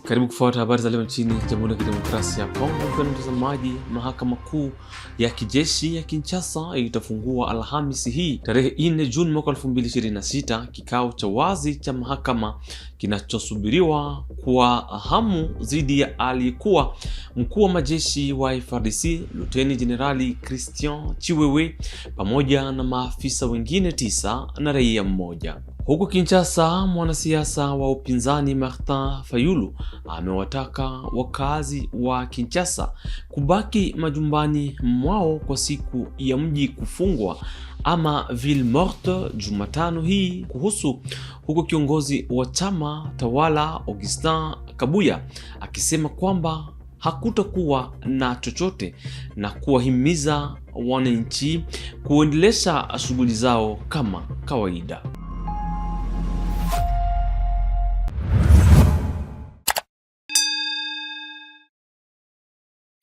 Karibu kufuata habari za leo nchini Jamhuri ya Kidemokrasia ya Kongo. Mpendwa mtazamaji, mahakama kuu ya kijeshi ya Kinshasa itafungua Alhamisi hii tarehe 4 Juni mwaka 2026 kikao cha wazi cha mahakama kinachosubiriwa kwa hamu dhidi ya aliyekuwa mkuu wa majeshi wa FARDC Luteni Jenerali Christian Chiwewe pamoja na maafisa wengine 9 na raia mmoja. Huko Kinshasa, mwanasiasa wa upinzani Martin Fayulu amewataka wakazi wa Kinshasa kubaki majumbani mwao kwa siku ya mji kufungwa ama ville morte Jumatano hii. Kuhusu huko, kiongozi wa chama tawala Augustin Kabuya akisema kwamba hakutakuwa na chochote na kuwahimiza wananchi kuendelesha shughuli zao kama kawaida.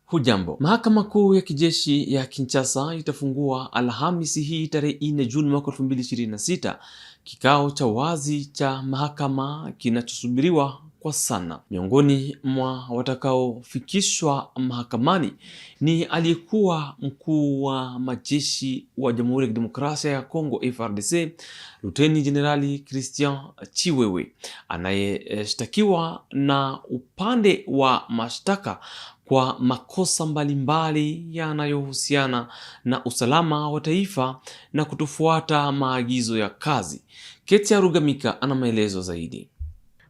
Hujambo. Mahakama kuu ya kijeshi ya Kinshasa itafungua Alhamisi hii tarehe 4 Juni mwaka 2026 kikao cha wazi cha mahakama kinachosubiriwa kwa sana. Miongoni mwa watakaofikishwa mahakamani ni aliyekuwa mkuu wa majeshi wa Jamhuri ya Kidemokrasia ya Kongo FARDC Luteni Jenerali Christian Chiwewe anayeshtakiwa na upande wa mashtaka kwa makosa mbalimbali yanayohusiana na usalama wa taifa na kutofuata maagizo ya kazi. Ketia Rugamika ana maelezo zaidi.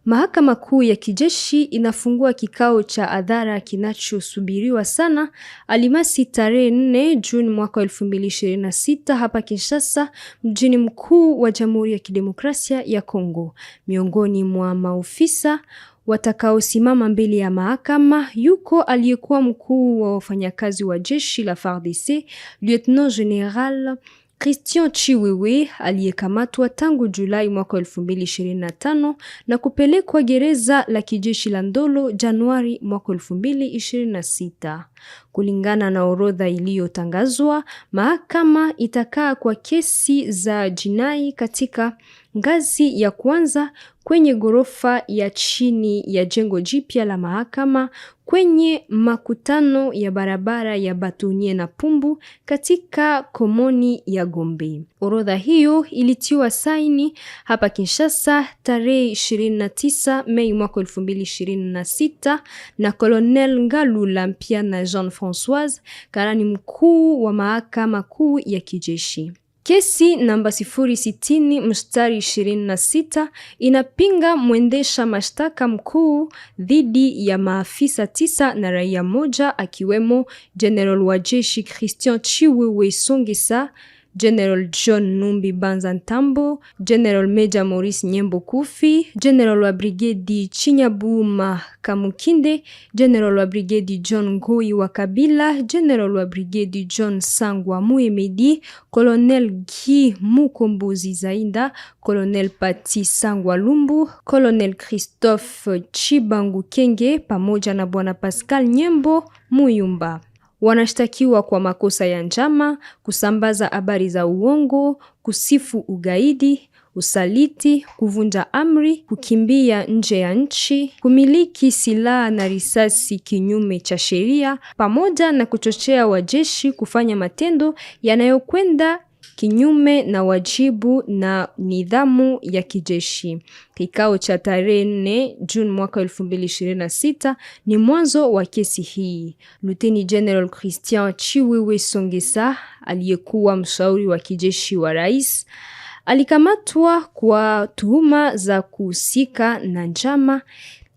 Mahakama kuu ya kijeshi inafungua kikao cha hadhara kinachosubiriwa sana Alhamisi tarehe 4 Juni mwaka 2026 hapa Kinshasa, mjini mkuu wa Jamhuri ya Kidemokrasia ya Kongo. Miongoni mwa maofisa watakaosimama mbele ya mahakama yuko aliyekuwa mkuu wa wafanyakazi wa jeshi la FARDC Lieutenant General Christian Chiwewe aliyekamatwa tangu Julai mwaka 2025 na kupelekwa gereza la kijeshi la Ndolo Januari mwaka 2026. Kulingana na orodha iliyotangazwa, mahakama itakaa kwa kesi za jinai katika ngazi ya kwanza kwenye ghorofa ya chini ya jengo jipya la mahakama kwenye makutano ya barabara ya Batonie na Pumbu katika komoni ya Gombe. Orodha hiyo ilitiwa saini hapa Kinshasa tarehe 29 Mei mwaka 2026 na Colonel Ngalula Mpiana Jean-François, karani mkuu wa mahakama kuu ya kijeshi. Kesi namba 060/26 inapinga mwendesha mashtaka mkuu dhidi ya maafisa 9 na raia moja akiwemo General wa jeshi Christian Chiwewe Songesa, General John Numbi Banza Ntambo, General Major Maurice Nyembo Kufi, General wa brigedi Chinyabuma Kamukinde, General wa brigedi John Ngoi wa Kabila, General wa brigedi John Sangwa Muemedi, Colonel Guy Mukombozi Zainda, Colonel Pati Sangwa Lumbu, Colonel Christophe Chibangu Kenge pamoja na Bwana Pascal Nyembo Muyumba. Wanashtakiwa kwa makosa ya njama, kusambaza habari za uongo, kusifu ugaidi, usaliti, kuvunja amri, kukimbia nje ya nchi, kumiliki silaha na risasi kinyume cha sheria, pamoja na kuchochea wajeshi kufanya matendo yanayokwenda kinyume na wajibu na nidhamu ya kijeshi. Kikao cha tarehe 4 Juni mwaka 2026 ni mwanzo wa kesi hii. Luteni General Christian Chiwewe Songesa, aliyekuwa mshauri wa kijeshi wa rais, alikamatwa kwa tuhuma za kuhusika na njama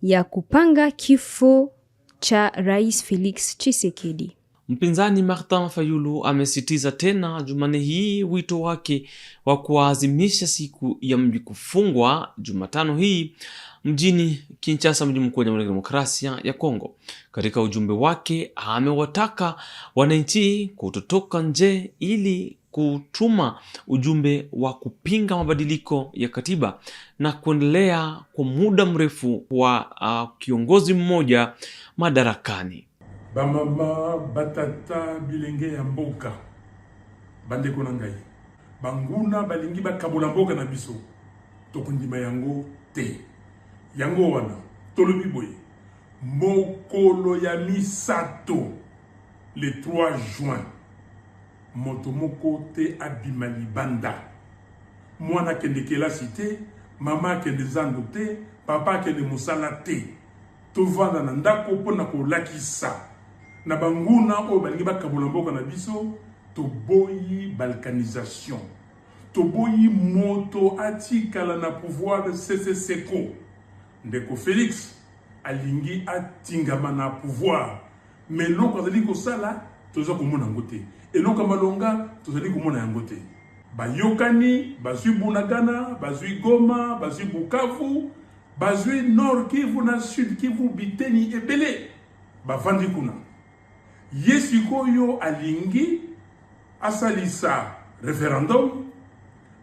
ya kupanga kifo cha Rais Felix Tshisekedi. Mpinzani Martin Fayulu amesitiza tena Jumanne hii wito wake wa kuadhimisha siku ya mji kufungwa Jumatano hii mjini Kinshasa, mji mkuu wa Jamhuri ya Demokrasia ya Kongo. Katika ujumbe wake amewataka wananchi kutotoka nje ili kutuma ujumbe wa kupinga mabadiliko ya katiba na kuendelea kwa muda mrefu wa kiongozi mmoja madarakani. Bamama batata bilenge ya mboka bandeko na ngai banguna balingi bakabola mboka na biso tokundima yango te yango wana tolobi boye mokolo ya misato le 3 juin moto moko te abima libanda mwana kende kelasi te mama kende zando te papa kende mosala te tovanda na ndako mpona kolakisa na banguna oyo balingi bakabola mboka na biso toboyi balkanisation toboyi moto atikala na pouvoir seseseko ndeko Félix alingi atingama na pouvoir mais loko azali kosala toza komona yango te eloko malonga tozali komona yango te bayokani bazwi Bunagana bazwi Goma bazwi Bukavu bazwi Nord Kivu na Sud Kivu biteni ebele bavandi kuna yesikoyo alingi asalisa référendum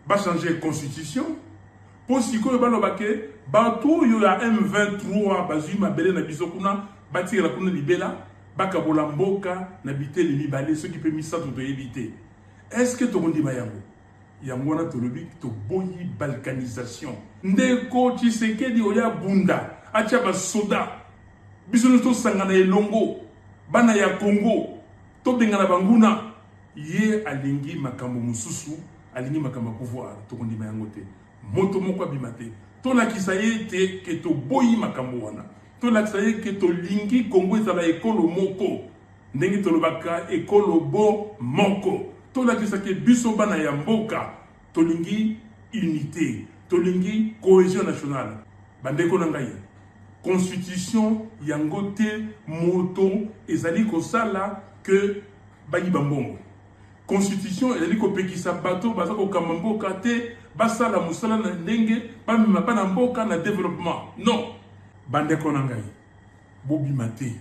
ba changer constitution pour sikoyo balobake bato yo ya M23 bazwi mabele na biso kuna batira kuna libela bakabola mboka na biteli mibale ceux qui peut misato to éviter est-ce que to ndima yango yango na tolobi to boyi balkanisation ndeko Tshisekedi oya bunda acha ba soda biso to sangana elongo bana ya Congo to bengana banguna ye alingi makambo mususu alingi makambo pouvoir to ndima yango te moto moko abimate to lakisa ye te ke to boyi makambo wana to lakisa ye ke to lingi Congo ezala ekolo moko ndenge to lobaka ekolo bo moko to lakisa ke biso bana ya mboka to lingi unité to lingi cohésion nationale bandeko na ngai constitution yango te moto ezali kosala que bayi bambongo constitution ezali kopekisa bato baza kokamba mboka te basala musala na ndenge bamema bana mboka na développement non bandeko na ngai bobima te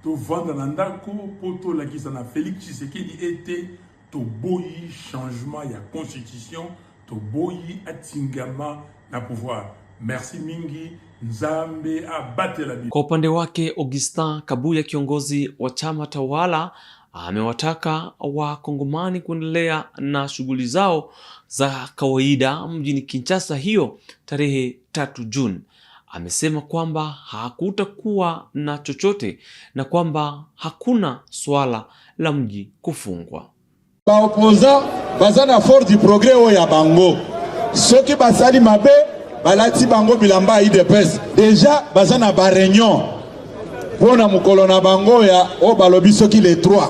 tovanda na ndako po tolakisa na Félix Tshisekedi ete toboyi changement ya constitution toboyi atingama na pouvoir. Merci mingi, Nzambe abatela bi. Kwa upande wake Augustin Kabuya, kiongozi wa chama tawala, amewataka Wakongomani kuendelea na shughuli zao za kawaida mjini Kinshasa hiyo tarehe 3 Juni. Amesema kwamba hakutakuwa na chochote na kwamba hakuna swala la mji kufungwa. Baopoza bazana fort du progrès ya bango soki basali mabe balati bango bilamba IDPS déjà bazana ba réunion pona mukolo na bango ya o balobi soki les 3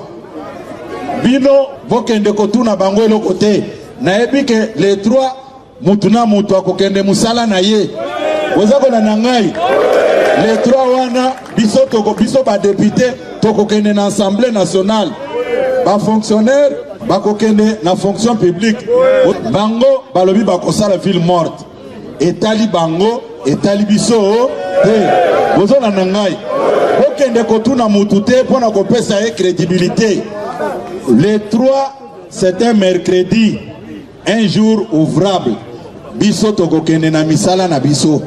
bino vokende kotuna bango eloko te na ebike les 3 mutuna mutu akokende musala na ye ozako na ngai les 3 wana biso ba député tokokende na assemblée nationale ba fonctionnaire bakokende na fonction publique bango balobi bakosala ville morte etali bango etali biso te bozona na ngai okende kotuna mutu te pona kopesa ye crédibilité. Les 3 c'est un mercredi, un jour ouvrable biso tokokende na misala na biso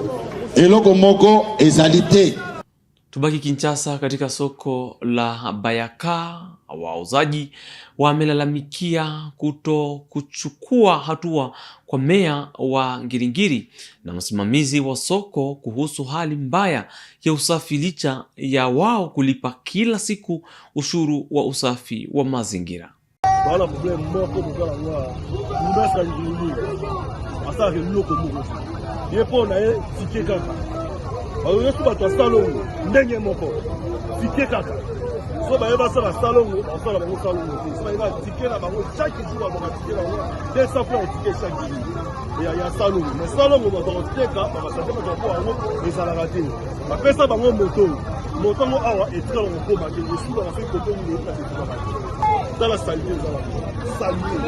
eloko moko ezalite. Tubaki Kinshasa. Katika soko la Bayaka, wauzaji wamelalamikia kuto kuchukua hatua kwa meya wa Ngiringiri na msimamizi wa soko kuhusu hali mbaya ya usafi licha ya wao kulipa kila siku ushuru wa usafi wa mazingira. Wala problem moko mukala ngwa mbasa Ngiringiri asa ke loko moko yepo na ye tike kaka ayo tu bato salongo ndenge moko tike kaka so ba yeba sala salongo basala bango salongo so ba yeba tike na bango chaque jour ba tike na bango 200 francs tike chaque jour ya salongo mais salongo ba to tike ka ba sa teke ko bango ezala raté ba pesa bango moto ngo awa etika ngo ko ba ke yesu ba fa ko to ni ka tike ba dala salio salio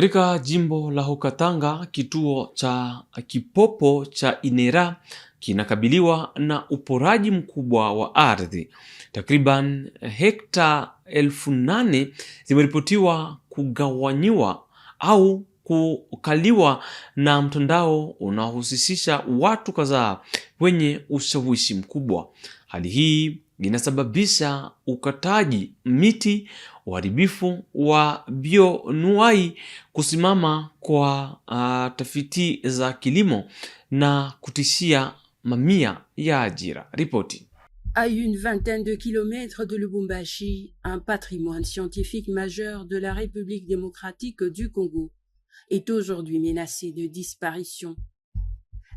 Katika jimbo la Haut-Katanga, kituo cha Kipopo cha Inera kinakabiliwa na uporaji mkubwa wa ardhi. Takriban hekta 8,000 zimeripotiwa kugawanyiwa au kukaliwa na mtandao unaohusisha watu kadhaa wenye ushawishi mkubwa. Hali hii inasababisha ukataji miti, uharibifu wa bioanuwai, kusimama kwa tafiti za kilimo na kutishia mamia ya ajira. Ripoti. À une vingtaine de kilomètres de Lubumbashi, un patrimoine scientifique majeur de la République démocratique du Congo est aujourd'hui menacé de disparition.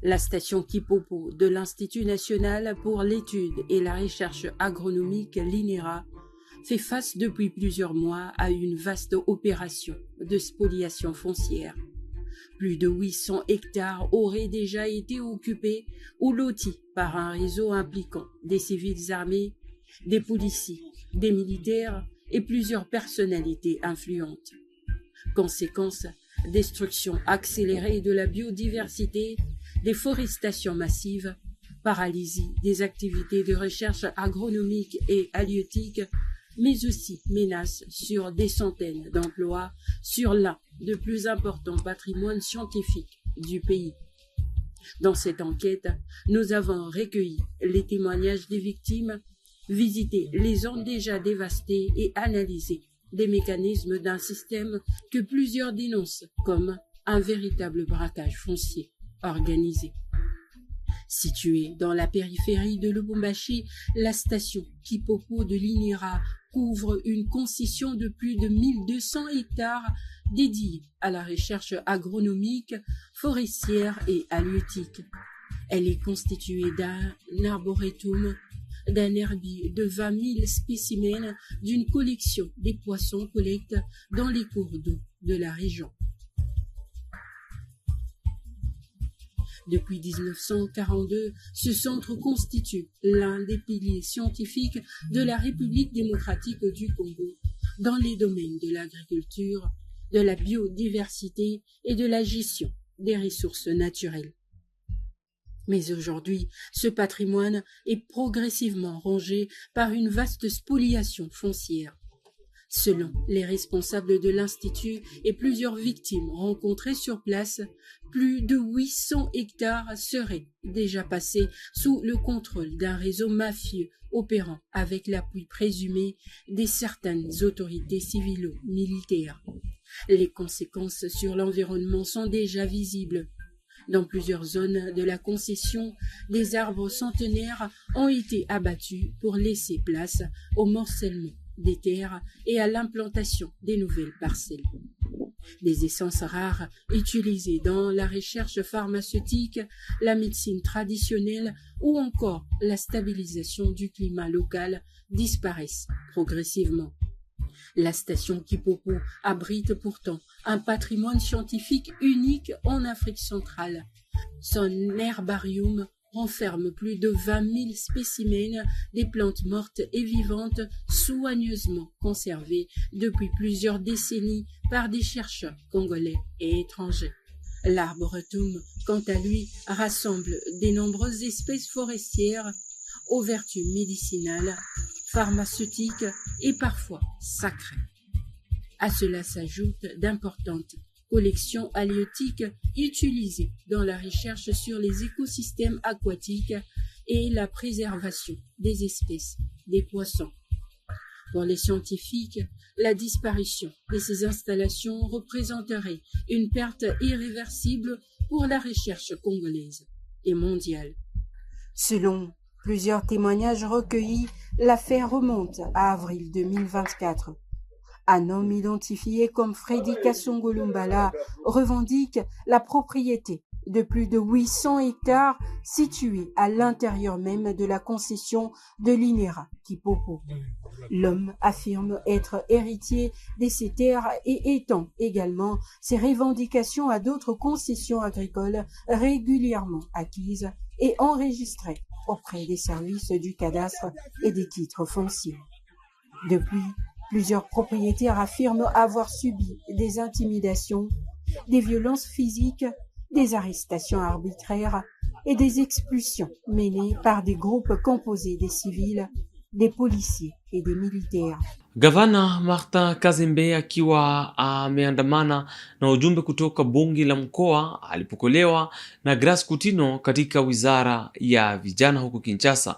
La station Kipopo de l'Institut national pour l'étude et la recherche agronomique, l'INERA, fait face depuis plusieurs mois à une vaste opération de spoliation foncière. Plus de 800 hectares auraient déjà été occupés ou lotis par un réseau impliquant des civils armés, des policiers, des militaires et plusieurs personnalités influentes. Conséquence, destruction accélérée de la biodiversité, déforestation massive, paralysie des activités de recherche agronomique et halieutique, mais aussi menace sur des centaines d'emplois sur l'un des plus importants patrimoines scientifiques du pays. Dans cette enquête, nous avons recueilli les témoignages des victimes, visité les zones déjà dévastées et analysé les mécanismes d'un système que plusieurs dénoncent comme un véritable braquage foncier organisé. Située dans la périphérie de Lubumbashi, la station Kipopo de l'INERA couvre une concession de plus de 1200 hectares dédiée à la recherche agronomique, forestière et halieutique. Elle est constituée d'un arboretum, d'un herbier de 20 000 spécimens, d'une collection des poissons collectés dans les cours d'eau de la région. Depuis 1942, ce centre constitue l'un des piliers scientifiques de la République démocratique du Congo dans les domaines de l'agriculture, de la biodiversité et de la gestion des ressources naturelles. Mais aujourd'hui, ce patrimoine est progressivement rongé par une vaste spoliation foncière. Selon les responsables de l'Institut et plusieurs victimes rencontrées sur place, plus de 800 hectares seraient déjà passés sous le contrôle d'un réseau mafieux opérant avec l'appui présumé de certaines autorités civilo-militaires. Les conséquences sur l'environnement sont déjà visibles. Dans plusieurs zones de la concession, des arbres centenaires ont été abattus pour laisser place au morcellement des terres et à l'implantation des nouvelles parcelles. Des essences rares utilisées dans la recherche pharmaceutique, la médecine traditionnelle ou encore la stabilisation du climat local disparaissent progressivement. La station Kipopo abrite pourtant un patrimoine scientifique unique en Afrique centrale. Son herbarium renferme plus de 20 000 spécimens des plantes mortes et vivantes soigneusement conservées depuis plusieurs décennies par des chercheurs congolais et étrangers. L'arboretum, quant à lui, rassemble de nombreuses espèces forestières aux vertus médicinales, pharmaceutiques et parfois sacrées. À cela s'ajoutent d'importantes collections halieutiques utilisées dans la recherche sur les écosystèmes aquatiques et la préservation des espèces des poissons. Pour les scientifiques, la disparition de ces installations représenterait une perte irréversible pour la recherche congolaise et mondiale. Selon plusieurs témoignages recueillis, l'affaire remonte à avril 2024. Un homme identifié comme Freddy Kasongo Lumbala revendique la propriété de plus de 800 hectares situés à l'intérieur même de la concession de l'INERA Kipopo. L'homme affirme être héritier de ces terres et étend également ses revendications à d'autres concessions agricoles régulièrement acquises et enregistrées auprès des services du cadastre et des titres fonciers. Depuis, Plusieurs propriétaires affirment avoir subi des intimidations, des violences physiques, des arrestations arbitraires et des expulsions menées par des groupes composés des civils, des policiers et des militaires. Gavana Martha Kazembe akiwa ameandamana na ujumbe kutoka bunge la mkoa alipokolewa na Grace Kutino katika wizara ya vijana huko Kinshasa.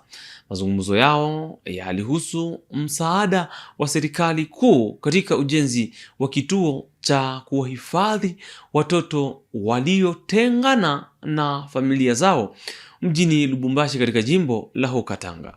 Mazungumzo yao yalihusu msaada wa serikali kuu katika ujenzi wa kituo cha kuwahifadhi watoto waliotengana na familia zao mjini Lubumbashi katika jimbo la Haut-Katanga.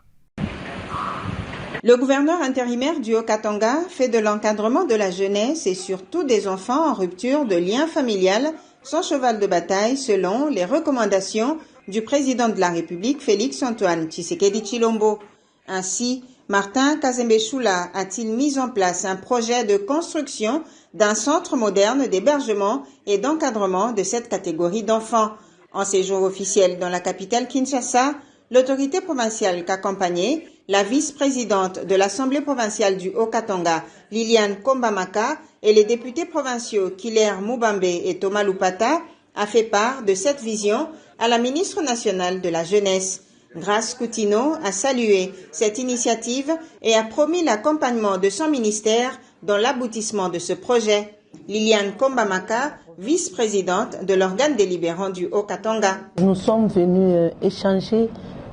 Le gouverneur intérimaire du Haut-Katanga fait de l'encadrement de la jeunesse et surtout des enfants en rupture de lien familial son cheval de bataille selon les recommandations du président de la République Félix-Antoine Tshisekedi Tshilombo. Ainsi, Martin Kazembe Choula a-t-il mis en place un projet de construction d'un centre moderne d'hébergement et d'encadrement de cette catégorie d'enfants. En séjour officiel dans la capitale Kinshasa, l'autorité provinciale qu'accompagnait la vice-présidente de l'Assemblée provinciale du Haut-Katanga, Liliane Kombamaka, et les députés provinciaux Kiler Moubambe et Thomas Lupata, a fait part de cette vision à la ministre nationale de la Jeunesse. Grace Kutino a salué cette initiative et a promis l'accompagnement de son ministère dans l'aboutissement de ce projet. Liliane Kombamaka, vice-présidente de l'organe délibérant du Haut-Katanga. Nous sommes venus échanger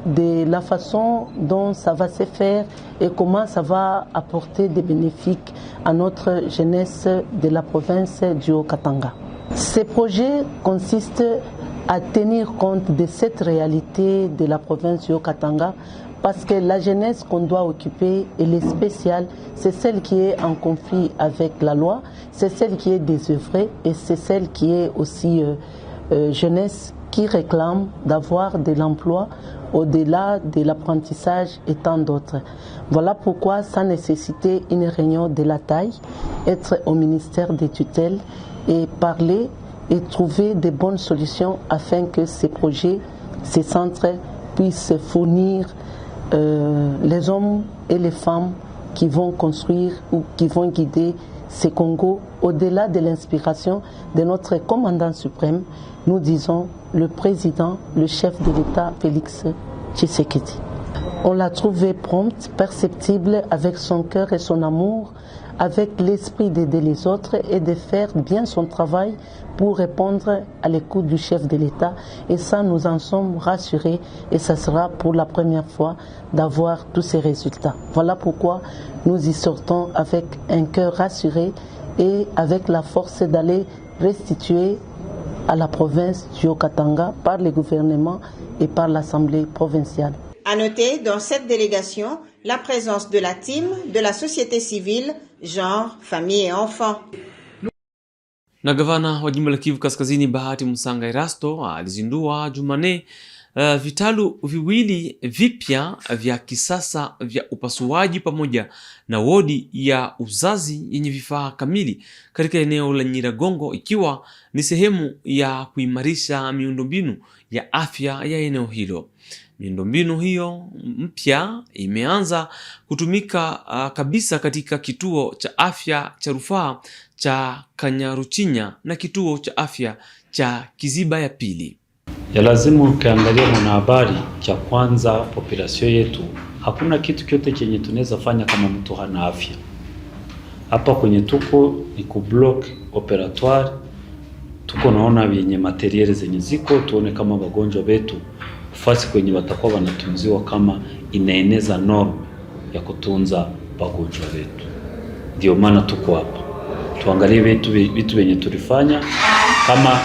de la façon dont ça va se faire et comment ça va apporter des bénéfices à notre jeunesse de la province du Haut-Katanga. Ces projets consistent à tenir compte de cette réalité de la province du Haut-Katanga parce que la jeunesse qu'on doit occuper, elle est spéciale, c'est celle qui est en conflit avec la loi, c'est celle qui est désœuvrée et c'est celle qui est aussi jeunesse qui réclame d'avoir de l'emploi au-delà de l'apprentissage et tant d'autres. Voilà pourquoi ça nécessitait une réunion de la taille, être au ministère des tutelles et parler et trouver de bonnes solutions afin que ces projets, ces centres puissent fournir les hommes et les femmes qui vont construire ou qui vont guider ces Congos au-delà de l'inspiration de notre commandant suprême, nous disons le président, le chef de l'État Félix Tshisekedi. On l'a trouvé prompte, perceptible, avec son cœur et son amour, avec l'esprit d'aider les autres et de faire bien son travail pour répondre à l'écoute du chef de l'État. Et ça, nous en sommes rassurés et ça sera pour la première fois d'avoir tous ces résultats. Voilà pourquoi nous y sortons avec un cœur rassuré et avec la force d'aller restituer à la province du Haut-Katanga par le gouvernement et par l'Assemblée provinciale. À noter dans cette délégation la présence de la team de la société civile, genre, famille et enfants. Na gavana wa jimbo la Kivu Kaskazini Bahati Musanga Erasto alizindua Jumanne vitalu viwili vipya vya kisasa vya upasuaji pamoja na wodi ya uzazi yenye vifaa kamili katika eneo la Nyiragongo, ikiwa ni sehemu ya kuimarisha miundombinu ya afya ya eneo hilo. Miundombinu hiyo mpya imeanza kutumika kabisa katika kituo cha afya cha rufaa cha Kanyaruchinya na kituo cha afya cha Kiziba ya pili. Ya lazima ukiangalia mwanahabari, cha kwanza population yetu, hakuna kitu kyote chenye tunaweza fanya kama mtu hana afya. Hapa kwenye tuko ni ku block operatoire, tuko naona yenye materiali zenye ziko, tuone kama wagonjwa wetu fasi kwenye watakuwa wanatunziwa kama inaeneza norm ya kutunza wagonjwa wetu. Ndio maana tuko hapa. Tuangalie vitu wenye tulifanya, kama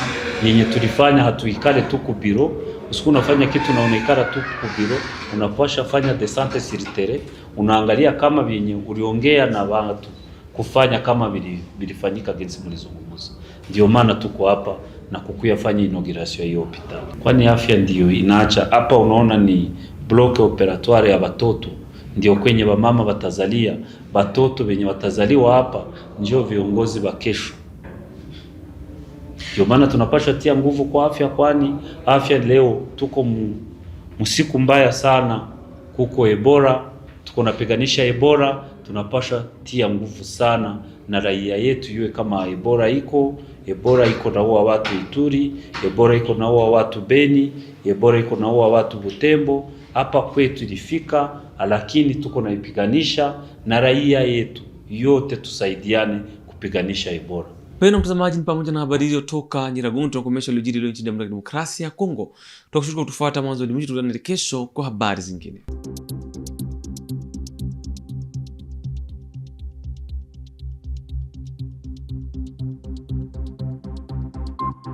yenye tulifanya hatuikale tu ku biro. Usiku unafanya kitu unaonekana tu ku biro, unapasha fanya descente sur terrain, unaangalia kama vyenye uliongea na watu kufanya kama vilifanyika jinsi mlizungumza. Ndio maana tuko hapa na kukuya fanya inauguration ya hospitali. Kwani afya ndio inaacha hapa. Unaona ni block operatoire ya watoto, ndio kwenye wamama watazalia watoto wenye watazaliwa hapa, ndio viongozi wa kesho. Ndio maana tunapaswa tia nguvu kwa afya, kwani afya leo tuko msiku mbaya sana. Kuko Ebola, tuko napiganisha Ebola, tunapasha tia nguvu sana na raia yetu iwe kama Ebola iko naua watu Ituri, Ebola iko naua watu Beni, Ebola iko naua watu Butembo. Hapa kwetu ilifika, lakini tuko naipiganisha na raia yetu yote tusaidiane kupiganisha Ebola. Pena mtazamaji, ni pamoja na habari hizo toka Nyiragongo, tunakomesha iliyojiri leo nchini Jamhuri ya Kidemokrasia ya Kongo. Tunakushukuru kutufuata mwanzo hadi mwisho, tukutane kesho kwa habari zingine.